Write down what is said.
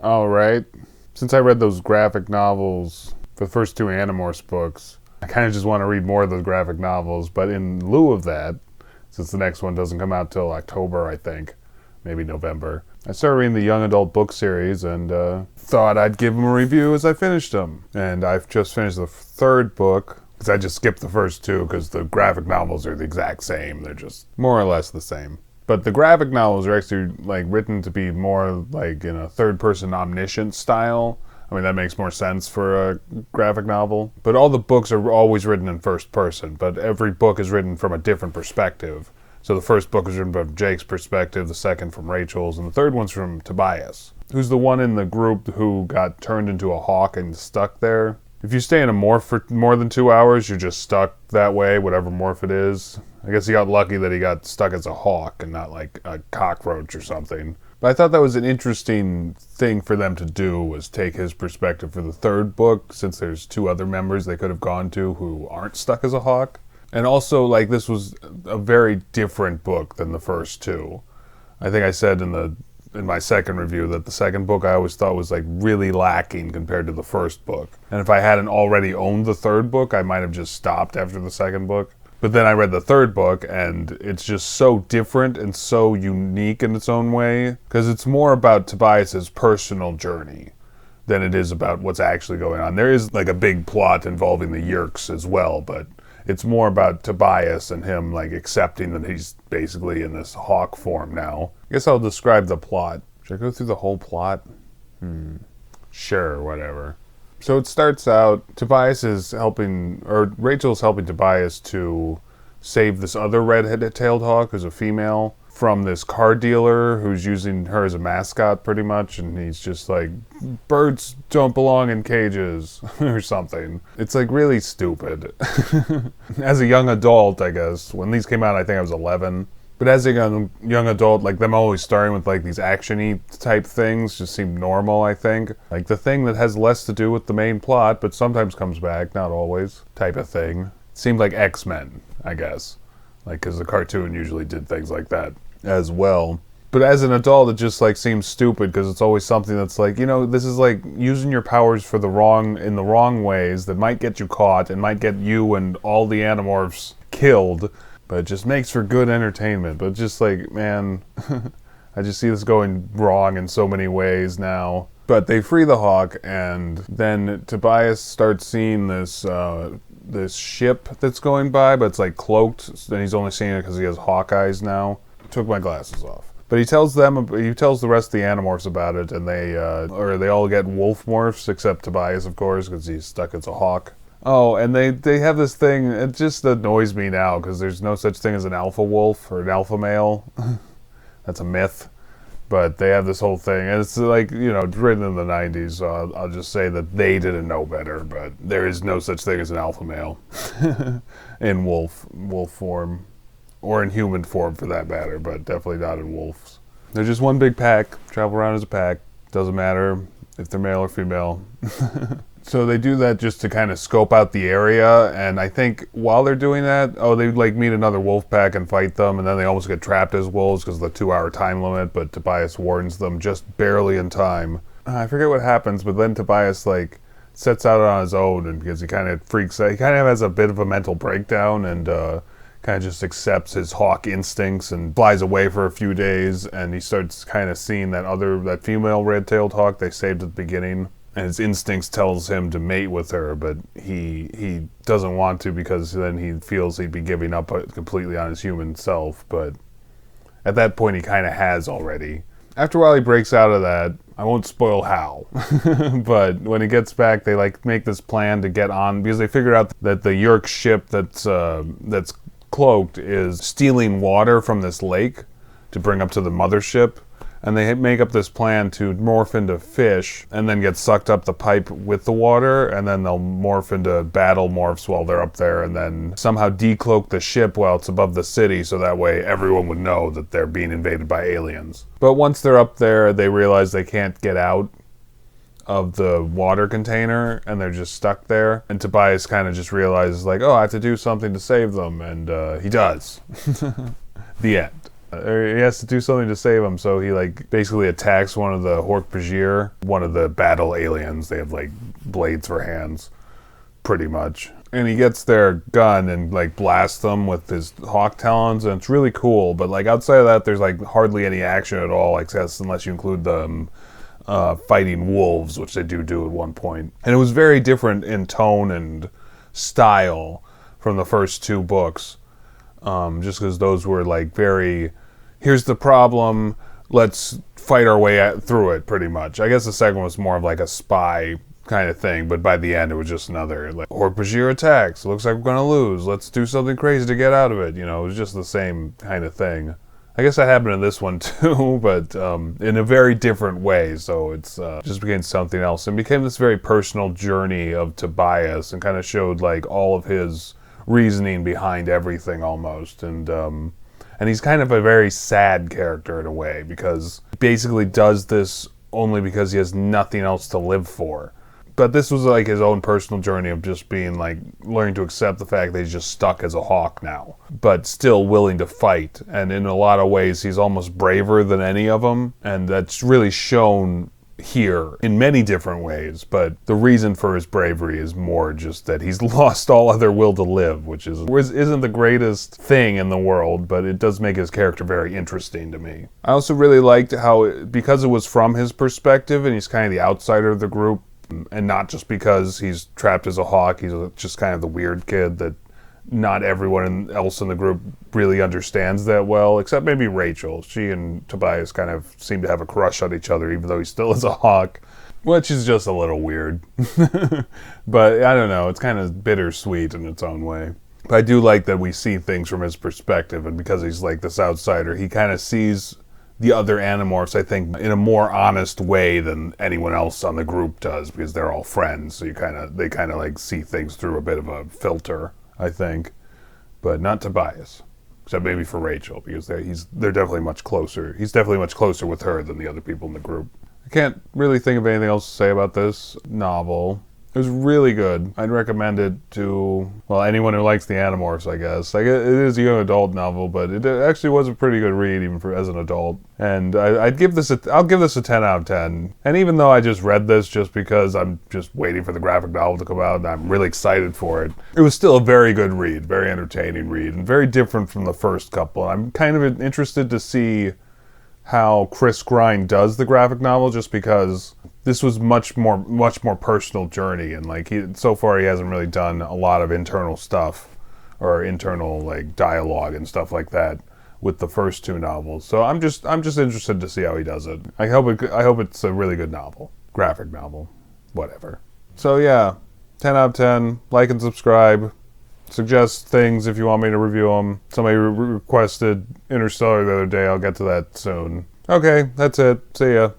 All right. Since I read those graphic novels for the first two Animorphs books, I kind of just want to read more of those graphic novels. But in lieu of that, since the next one doesn't come out till October, I think, maybe November, I started reading the young adult book series and thought I'd give them a review as I finished them. And I've just finished the third book, because I just skipped the first two because the graphic novels are the exact same. They're just more or less the same. But the graphic novels are actually like written to be more like in a third-person omniscient style. I mean, that makes more sense for a graphic novel. But all the books are always written in first person, but every book is written from a different perspective. So the first book is written from Jake's perspective, the second from Rachel's, and the third one's from Tobias, who's the one in the group who got turned into a hawk and stuck there. If you stay in a morph for more than 2 hours, you're just stuck that way, whatever morph it is. I guess he got lucky that he got stuck as a hawk and not like a cockroach or something. But I thought that was an interesting thing for them to do, was take his perspective for the third book, since there's two other members they could have gone to who aren't stuck as a hawk. And also, like, this was a very different book than the first two. I think I said in my second review that the second book I always thought was like really lacking compared to the first book. And if I hadn't already owned the third book, I might have just stopped after the second book. But then I read the third book, and it's just so different and so unique in its own way, because it's more about Tobias's personal journey than it is about what's actually going on. There is like a big plot involving the Yerks as well, but it's more about Tobias and him like accepting that he's basically in this hawk form now. I guess I'll describe the plot. Should I go through the whole plot? Sure, whatever. So it starts out, Rachel's helping Tobias to save this other red-tailed hawk, who's a female, from this car dealer who's using her as a mascot pretty much, and he's just like, birds don't belong in cages, or something. It's like really stupid. As a young adult, I guess, when these came out, I think I was 11. But as a young adult, like them always starting with like these action-y type things just seemed normal, I think. Like the thing that has less to do with the main plot, but sometimes comes back, not always, type of thing. It seemed like X-Men, I guess. Like, because the cartoon usually did things like that as well. But as an adult, it just like seems stupid because it's always something that's like, you know, this is like using your powers in the wrong ways that might get you caught and might get you and all the Animorphs killed. But it just makes for good entertainment. But just like, man, I just see this going wrong in so many ways now. But they free the hawk, and then Tobias starts seeing this ship that's going by, but it's like cloaked, and he's only seeing it because he has hawk eyes now. Took my glasses off. But he tells the rest of the Animorphs about it, and they all get wolf morphs, except Tobias, of course, because he's stuck as a hawk. Oh, and they have this thing, it just annoys me now, because there's no such thing as an alpha wolf or an alpha male. That's a myth. But they have this whole thing, and it's like, you know, it's written in the 90s, so I'll just say that they didn't know better, but there is no such thing as an alpha male in wolf form, or in human form for that matter, but definitely not in wolves. They're just one big pack, travel around as a pack, doesn't matter if they're male or female. So they do that just to kind of scope out the area, and I think while they're doing that, they like meet another wolf pack and fight them, and then they almost get trapped as wolves because of the 2-hour time limit, but Tobias warns them just barely in time. I forget what happens, but then Tobias like sets out on his own, and because he kind of freaks out, he kind of has a bit of a mental breakdown, and kind of just accepts his hawk instincts and flies away for a few days, and he starts kind of seeing that female red-tailed hawk they saved at the beginning. And his instincts tells him to mate with her, but he doesn't want to because then he feels he'd be giving up completely on his human self. But at that point, he kind of has already. After a while, he breaks out of that. I won't spoil how. But when he gets back, they like make this plan to get on, because they figure out that the Yerk ship that's cloaked is stealing water from this lake to bring up to the mothership. And they make up this plan to morph into fish and then get sucked up the pipe with the water, and then they'll morph into battle morphs while they're up there, and then somehow decloak the ship while it's above the city, so that way everyone would know that they're being invaded by aliens. But once they're up there, they realize they can't get out of the water container, and they're just stuck there. And Tobias kind of just realizes, like, I have to do something to save them, and he does. The end. He has to do something to save him, so he like basically attacks one of the Hork-Bajir, one of the battle aliens. They have like blades for hands, pretty much. And he gets their gun and like blasts them with his hawk talons, and it's really cool. But like outside of that, there's like hardly any action at all, unless you include the fighting wolves, which they do at one point. And it was very different in tone and style from the first two books, just because those were like very, here's the problem, let's fight our way through it, pretty much. I guess the second one was more of like a spy kind of thing, but by the end it was just another like, Hork-Bajir attacks, looks like we're gonna lose, let's do something crazy to get out of it. It was just the same kind of thing. I guess that happened in this one too, but in a very different way, so it's just became something else, and became this very personal journey of Tobias, and kind of showed like all of his reasoning behind everything almost, and he's kind of a very sad character in a way, because he basically does this only because he has nothing else to live for. But this was like his own personal journey of just being like, learning to accept the fact that he's just stuck as a hawk now, but still willing to fight. And in a lot of ways, he's almost braver than any of them. And that's really shown here in many different ways. But the reason for his bravery is more just that he's lost all other will to live, which isn't the greatest thing in the world, but it does make his character very interesting to me. I also really liked how, because it was from his perspective and he's kind of the outsider of the group, and not just because he's trapped as a hawk, he's just kind of the weird kid that not everyone else in the group really understands that well, except maybe Rachel. She and Tobias kind of seem to have a crush on each other, even though he still is a hawk, which is just a little weird. But I don't know, it's kind of bittersweet in its own way. But I do like that we see things from his perspective, and because he's like this outsider, he kind of sees the other Animorphs, I think, in a more honest way than anyone else on the group does, because they're all friends, so they kind of like see things through a bit of a filter, I think. But not Tobias, except maybe for Rachel, because they're definitely much closer. He's definitely much closer with her than the other people in the group. I can't really think of anything else to say about this novel. It was really good. I'd recommend it to, well, anyone who likes the Animorphs, I guess. Like, it is a young adult novel, but it actually was a pretty good read, even as an adult. And I'll give this a 10 out of 10. And even though I just read this just because I'm just waiting for the graphic novel to come out, and I'm really excited for it, it was still a very good read, very entertaining read, and very different from the first couple. I'm kind of interested to see how Chris Grind does the graphic novel, just because this was much more personal journey, and like so far he hasn't really done a lot of internal stuff or internal like dialogue and stuff like that with the first two novels. So I'm just interested to see how he does it. I hope it's a really good novel, graphic novel, whatever. So yeah, 10 out of 10. Like and subscribe. Suggest things if you want me to review them. Somebody requested Interstellar the other day. I'll get to that soon. Okay, that's it. See ya.